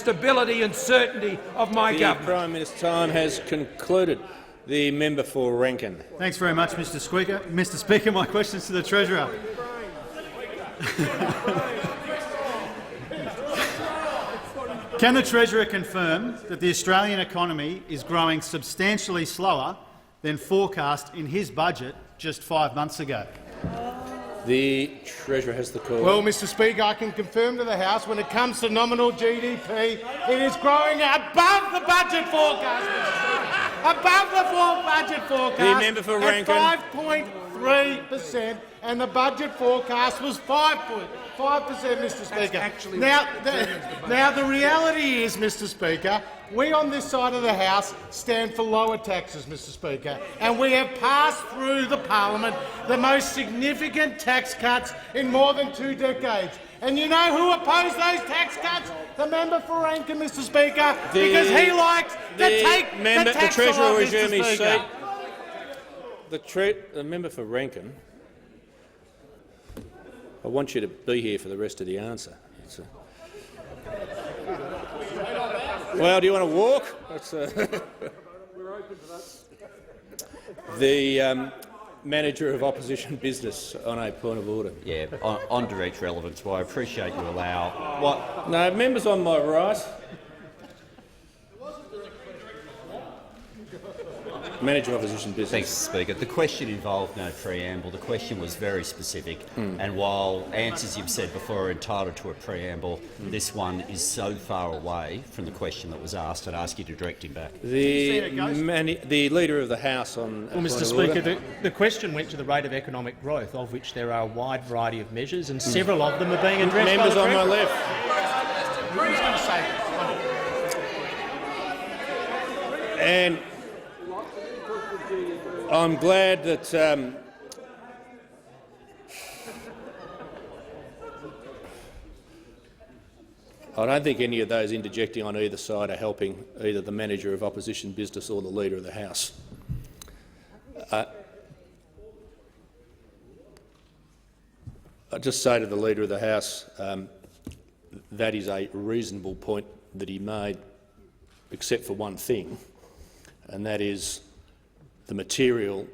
stability and certainty of my government. The Prime Minister's time has concluded. The member for Rankin. Thanks very much, Mr. Speaker. My questions to the Treasurer. Can the Treasurer confirm that the Australian economy is growing substantially slower than forecast in his budget just 5 months ago? The Treasurer has the call. Well, Mr. Speaker, I can confirm to the House when it comes to nominal GDP, it is growing above the budget forecast, Mr. Speaker. Above the budget forecast The member for Rankin. at 5.3%, and the budget forecast was 5%, Mr. Speaker. Now, the reality is, Mr. Speaker, we on this side of the House stand for lower taxes, Mr. Speaker, and we have passed through the parliament the most significant tax cuts in more than 2 decades. And you know who opposed those tax cuts? The member for Rankin, Mr. Speaker, because he likes to take the tax The Treasurer off, will resume Mr. his Speaker. seat. The member for Rankin, I want you to be here for the rest of the answer. Well, do you want to walk? The Manager of Opposition Business on a point of order. Yeah, on direct relevance, well, I appreciate you allow. No, members on my right. Manager of Opposition Business. Thanks, Speaker. The question involved no preamble. The question was very specific, and while answers you've said before are entitled to a preamble, this one is so far away from the question that was asked, I'd ask you to direct him back. The Leader of the House on. Well, Mr. Speaker, the question went to the rate of economic growth, of which there are a wide variety of measures, and several of them are being addressed. Members by the on my left. And I'm glad that I don't think any of those interjecting on either side are helping either the Manager of Opposition Business or the Leader of the House. I just say to the Leader of the House that is a reasonable point that he made, except for one thing, and that is the material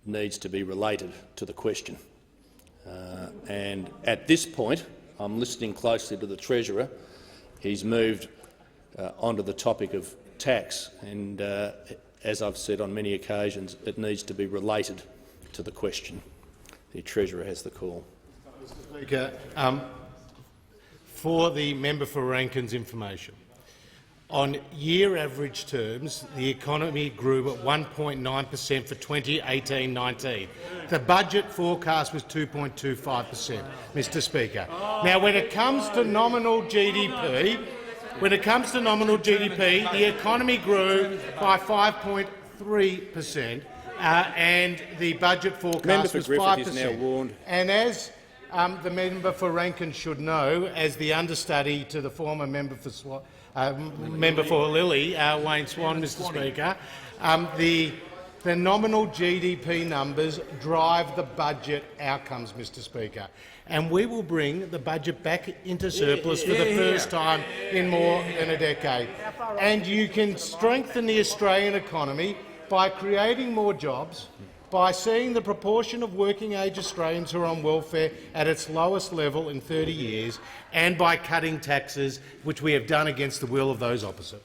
needs to be related to the question. And at this point, I'm listening closely to the Treasurer. He's moved onto the topic of tax, and as I've said on many occasions, it needs to be related to the question. The Treasurer has the call. Mr. Speaker, for the member for Rankin's information, on year average terms, the economy grew at 1.9% for 2018-19. The budget forecast was 2.25%, Mr. Speaker. Now, when it comes to nominal GDP, the economy grew by 5.3%, and the budget forecast was 5%. Is now warned. And as the member for Rankin should know, as the understudy to the former member for Lilly, Wayne Swan, Mr. Speaker, the nominal GDP numbers drive the budget outcomes, Mr. Speaker, and we will bring the budget back into surplus for the first time in more than a decade. And you can strengthen the Australian economy by creating more jobs, by seeing the proportion of working-age Australians who are on welfare at its lowest level in 30 years, and by cutting taxes, which we have done against the will of those opposite.